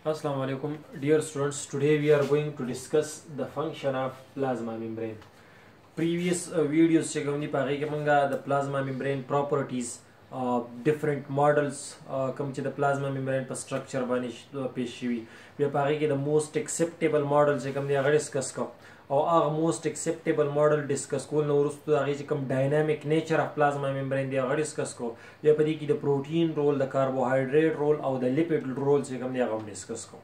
Assalamu alaikum, dear students. Today we are going to discuss the function of plasma membrane. Previous videos check हमने पागे कि मंगा the plasma membrane properties, different models कम चे the plasma membrane पर structure बानी पेश हुई. वे पागे कि the most acceptable model check हमने अगर discuss का और आग most acceptable model discuss को नौरुस्तु आगे चे कम dynamic nature of plasma membrane दिया अगर discuss को ये पदी की the protein role, the carbohydrate role और the lipid role check हमने अगर discuss को.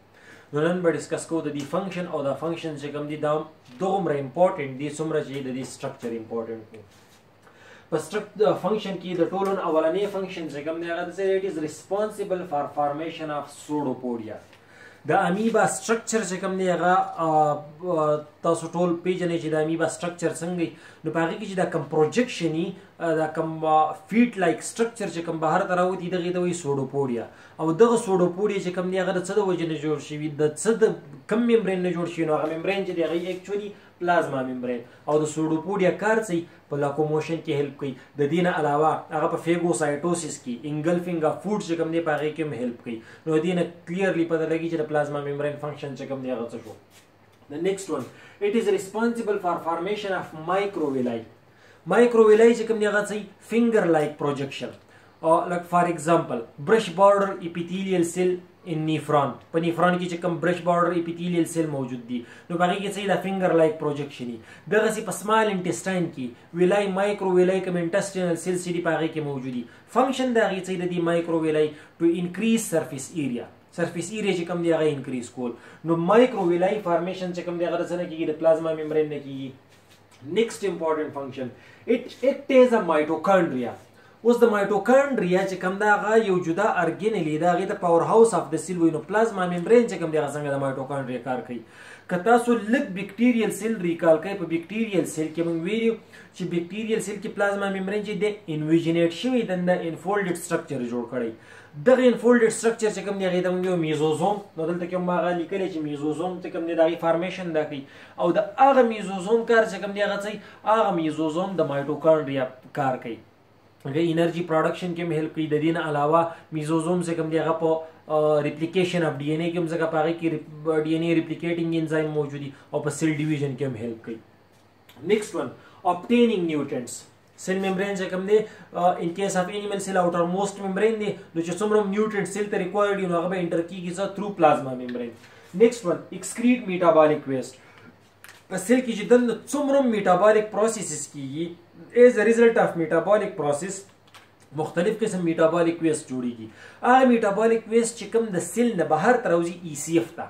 नून बड़ discuss को the function और the function check हमने दाम दो मरे important दी सुमरा चाहिए the structure important को. पर function की the total अवलाने function check हमने अगर से it is responsible for formation of pseudopodia. The amoeba structure چې کوم دی هغه تاسو ټول پیژنئ چې د amoeba structure څنګه نو په هغه کې چې دا کم پروجیکشن دا کم فیټ لایک structure چې کوم بهر ته راوځي دغه ته وایي سوډوپودیا او دغه سوډوپودیا چې کوم دی هغه د څه د وجې نه جوړ شوي د څه د کم ممبرین نه جوړ شوي نو هغه ممبرین چې دی هغه ایکچولی پلازما ممبرین او د سوډوپودیا کار کوي په لاکوموشن کې هیلپ کوي د دې نه علاوه هغه په فیګوسایټوسس کې انګلفینګ اف فوډ چې کوم دی په هغې کې هم هیلپ کوي نو دې نه کلیرلی پته لګي چې د پلازما ممبرین فنکشن چې کوم دی هغه څه شو. The next one, it is responsible for formation of microvilli. Microvilli چې کوم دی هغه څه finger like projection. Like for example, brush border epithelial cell in nephron. په nephron کې چې کوم brush border epithelial cell موجود دي نو هغه کې څه دا finger like projection دي. دغه سي په small intestine کې villi microvilli کوم intestinal cells دي په هغه کې موجود دي. function دا هغه څه د microvilli to increase surface area. surface area چې کوم دی هغه increase کول نو microvilli formation چې کوم دی هغه څنګه کیږي د plasma membrane نه کیږي. next important function, it is a mitochondria. اوس د مایټوکانډریا چې کوم دا هغه یو جدا ارګینلی دا هغې ته پاور هاوس اف د سیل وایي نو پلازما ممبرین چې کوم دی هغه څنګه د مایټوکانډریا کار کوي. که تاسو لږ بیکټیریل سیل ریکال کوئ په بیکټیریل سیل کې موږ ویلي چې بیکټیریل سیل کې پلازما ممبرین چې دی انویژنیټ شوی د انفولډډ سټرکچر جوړ کړی. دغه انفولډډ سټرکچر چې کوم دی هغې ته موږ وایو میزوزوم نو دلته کې هم هغه لیکلی چې میزوزوم چې کوم دی د هغې فارمیشن دا کوي او د هغه میزوزوم کار چې کوم دی هغه څه هغه میزوزوم د مایټوکانډریا کار کوي. انرجی پروډکشن کې هم هیلپ کوي. د دې نه علاوه میزوزوم چې کوم دی هغه په ریپلیکیشن اف ډي ان اے کې هم ځکه په هغې کې ډي ان اے ریپلیکیټینګ انزایم موجود دي او په سیل ډیویژن کې هم هیلپ کوي. نیکسټ ون, obtaining nutrients. سیل ممبرین چې کوم دی ان کیس اف انیمل سیل اوټر موسٹ ممبرین دی نو چې څومره نیوټرینټ سیل ته ریکوایرډ وي نو هغه به انټر کیږي څه تھرو پلازما ممبرین. نیکسټ ون, excrete metabolic waste. په سیل کې چې دننه څومره میټابولیک پروسیسز کیږي as a result of metabolic process مختلف قسم میټابولیک ویسٹ جوړیږي. هغه میټابولیک ویسٹ چې کوم د سیل نه بهر ته راوځي ای سی اف ته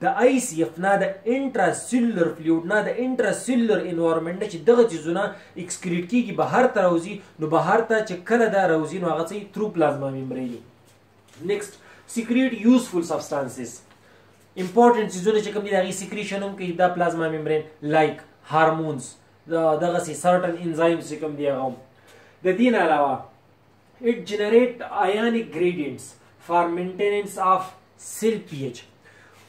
د آی سی اف نه د انټراسیلولر فلویډ نه د انټراسیلولر انوایرمنټ چې دغه چیزونه ایکسکریټ کیږي بهر ته راوځي نو بهر ته چې کله دا راوځي نو هغه څه تھرو پلازما ممبرین. نیکسټ, secrete useful substances. امپورټنٹ چیزونه چې کوم دي د هغې سیکریشن هم کوي دا پلازما ممبرین لایک هارمونز دغسې سرټن انزایمز چې کوم دي هغه هم. د دې نه علاوه it generate ionic gradients for maintenance of cell pH.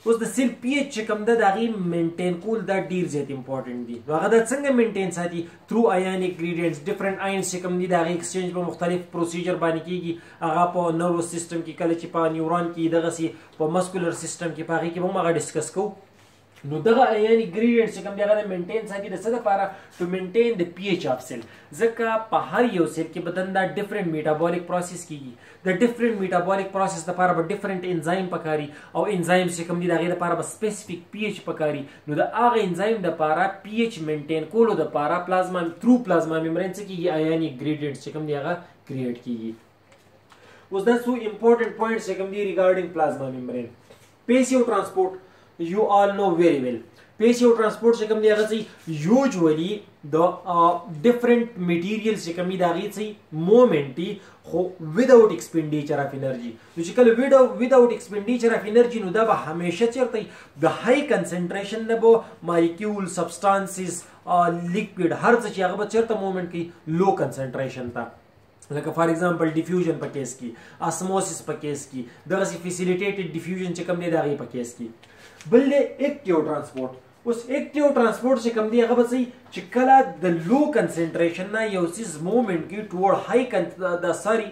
اوس د سیل پی ایچ چې کوم ده د هغې مینټین کول دا ډېر زیات امپورټنټ دي نو هغه دا څنګه مینټین ساتي تھرو آیانیک ګریډینټس. ډفرنٹ آینس چې کوم دي د هغې ایکسچینج په مختلف پروسیجر باندې کیږي هغه په نروس سیسټم کې کله چې په نیورون کې دغسې په مسکولر سیسټم کې په هغې کې به هم هغه ډسکس کوو. نو دغه آیانیک ګریډینټس چې کوم دی هغه د مینټین ساتي د څه دپاره ټو مینټین د پی ایچ آف سیل ځکه په هر یو سیل کې بدن دا ډفرنٹ میټابولیک پروسیس کیږي. د ډفرنٹ میټابولیک پروسیس دپاره به ډفرنٹ انزایم پکاري او انزایمز چې کوم دي د هغې دپاره به سپیسیفیک پی ایچ پکاري نو د هغه انزایم دپاره پی ایچ مینټین کولو دپاره پلازما تھرو پلازما ممبرین څه کیږي آیانیک ګریډینټس چې کوم دی هغه کریټ کیږي. اوس دا څو امپورټنټ پوینټس چې کوم دي ریګارډینګ پلازما ممبرین. پیسیو ټرانسپورټ you all know very well. پیسیو ټرانسپورټ چې کوم دی هغه څه یوجولي د ډفرنٹ میټیریلز چې کوم دي د هغې څه مومنټ دي خو وداوټ ایکسپینډیچر اف انرجي نو چې کله وداوټ ایکسپینډیچر اف انرجي نو دا به همیشه چېرته د های کنسنټریشن نه به مالیکیول سبسټانسز لیکویډ هر څه چې هغه به چېرته مومنټ کوي لو کنسنټریشن ته لکه فار ایگزامپل ډیفیوژن په کیس کې اسموسس په کیس کې دغسې فیسیلیټیټډ ډیفیوژن چې کوم دی د هغې په کیس کې. بل دی ایکټیو ټرانسپورټ. اوس ایکټیو ټرانسپورټ چې کوم دی هغه به څه چې کله د لو کنسنټریشن نه یو څیز مومنټ کوي ټوورډ های د ساري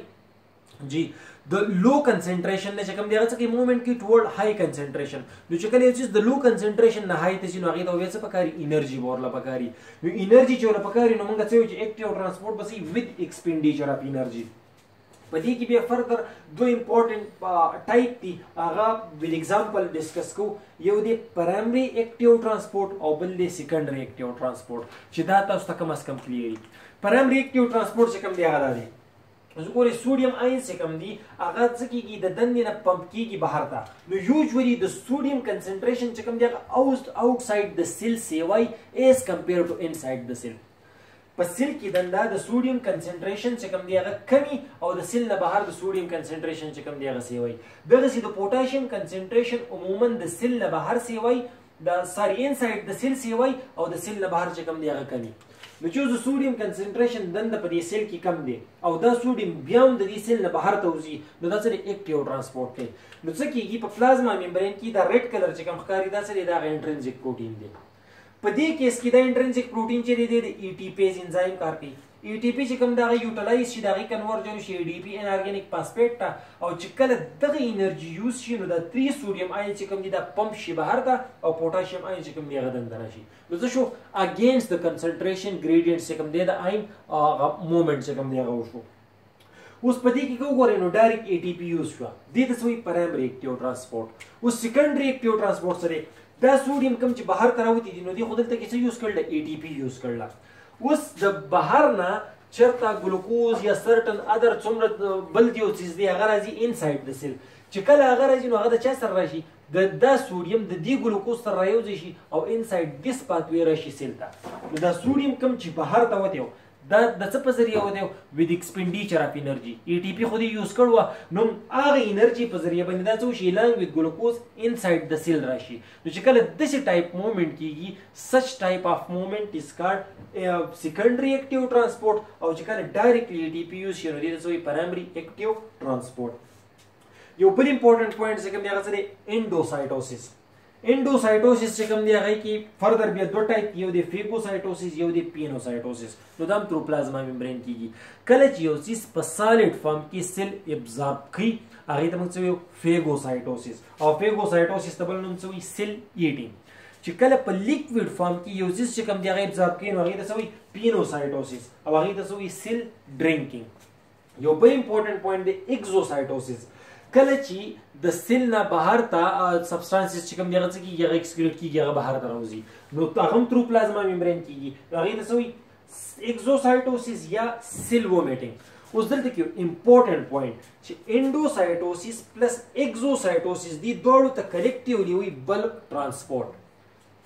جی د لو کنسنټریشن نه چې کوم دی هغه څه کې موومېنټ کې ټورډ های کنسنټریشن. نو چې کله یو چیز د لو کنسنټریشن نه های ته ځي نو هغې ته وایي څه پکاري انرژي به ورله پکاري. نو انرژي چې ورله پکاري نو موږ څه وایو چې اکټیو ټرانسپورټ به صحیح وذ ایکسپینډیچر اف انرژي. په دې کې بیا فردر دو امپورټنټ ټایپ دي هغه ول ایگزامپل ډسکس کو. یو دی پرایمري اکټیو ټرانسپورټ او بل دی سیکنډري اکټیو ټرانسپورټ چې دا تاسو ته کم از کم کلیئر. پرایمري اکټیو ټرانسپورټ چې کوم دی هغه دی زه ګورئ سوډیم آین چې کوم دی هغه څه کېږي د دندې نه پمپ کېږي بهر ته. نو یوزولي د سوډیم کنسنټریشن چې کوم دی هغه آوټسایډ د سیل سیوای ایز کمپیر ټو انسایډ د سیل. په سیل کې دنده د سوډیم کنسنټریشن چې کوم دی هغه کمی او د سیل نه بهر د سوډیم کنسنټریشن چې کوم دی هغه سیوای. دغسې د پوټاشیم کنسنټریشن عموما د سیل نه بهر سیوای د ساري انسایډ د سیل سیوای او د سیل نه بهر چې کوم دی هغه کمی. نو چې د سوډیم کنسنټریشن دنده په دې سیل کې کم دی او دا سوډیم بیا هم د دې سیل نه بهر ته وځي نو دا څه دی اکټیو ټرانسپورټ کوي. نو څه کېږي په پلازما ممبرین کې دا ریډ کلر چې کوم ښکاري دا څه دی دا هغه انټرنزیک پروټین دی. په دې کیس کې دا انټرنزیک پروټین چې دی د ای ټي پیز انزایم کار کوي. ای ټي پی چې کوم دغه یوټیلایز شي د هغې کنورژن شي ای ډي پي ان ارګینیک فاسفیټ ته او چې کله دغه انرژي یوز شي نو دا 3 سوډیم آین چې کوم دی دا پمپ شي بهر ته او پوټاشیم آین چې کوم دی هغه دنده راشي. نو څه شو اګینسټ د کنسنټریشن ګریډینټ چې کوم دی د آین موومېنټ چې کوم دی هغه وشو. اوس په دې کې که وګورئ نو ډایرکټ ای ټي پي یوز شوه دې ته څه وایي پرایمري اکټیو ټرانسپورټ. اوس سیکنډري اکټیو ټرانسپورټ څه دی دا سوډیم کوم چې بهر ته راوتي دي نو دې خو دلته کې څه یوز کړل ای ټي پي یوز کړله. اوس د بهر نه چرته ګلوکوز یا سرټن ادر څومره بل یو څیز دی هغه راځي انسایډ د سیل. چې کله هغه راځي نو هغه د چا سره راشي دا سوډیم د دې ګلوکوز سره رایوځي شي او انسایډ دس پاتوی راشي سیل ته. نو دا سوډیم کوم چې بهر ته وتی دا د څه په ذریعه وتی وذ ایکسپینډیچر اف انرژي. ای ټي پي خو دې یوز کړو نو هغه انرژي په ذریعه باندې دا څه وشي لانګ وذ ګلوکوز انسایډ د سیل راشي. نو چې کله داسې ټایپ موومېنټ کېږي سچ ټایپ اف موومېنټ از کالډ سیکنډري اکټیو ټرانسپورټ او چې کله ډایرکټلی ای ټي پي یوز شي نو دې ته څه وایي پرایمري اکټیو ټرانسپورټ. یو بل امپورټنټ پوینټ چې کوم دی هغه څه دی انډوسایټوسس. انډوسایټوسس چې کوم دی هغه کې فردر بیا دوه ټایپ یو دی فیګوسایټوسس یو دی پینوسایټوسس. نو دا هم تھرو پلازما ممبرین کېږي. کله چې یو څیز په سالډ فارم کې سیل ابزارب کوي هغې ته موږ څه وایو فیګوسایټوسس او فیګوسایټوسس ته بل نوم څه وایي سیل ایټینګ. چې کله په لیکویډ فارم کې یو څیز چې کوم دی هغه ابزارب کوي نو هغې ته څه وایي پینوسایټوسس او هغې ته څه وایي سیل ډرینکینګ. یو بل امپورټنټ پوینټ دی ایکزوسایټوسس. کله چې د سیل نه بهر ته سبسټانسز چې کوم دی هغه څه کېږي هغه ایکسکریټ کېږي هغه بهر ته راوځي نو هغه هم تھرو پلازما ممبرین کېږي. هغې ته څه وایي ایکزوسایټوسس یا سیل وومیټینګ. اوس دلته کې امپورټنټ پوینټ چې انډوسایټوسس پلس ایکزوسایټوسس دي دواړو ته کلیکټیولی وایي بلک ټرانسپورټ.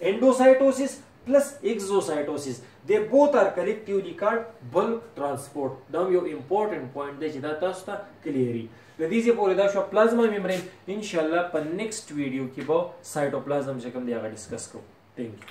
انډوسایټوسس plus exocytosis they both are collectively called bulk transport. دا یو important point دی چې دا تاسو ته کلیری. د دې پورې دا شو پلازما ممبرین. ان شاء الله په نیکسټ ویډیو کې به سایټوپلازم چې کوم دی هغه ډسکس کوو. تھینک یو.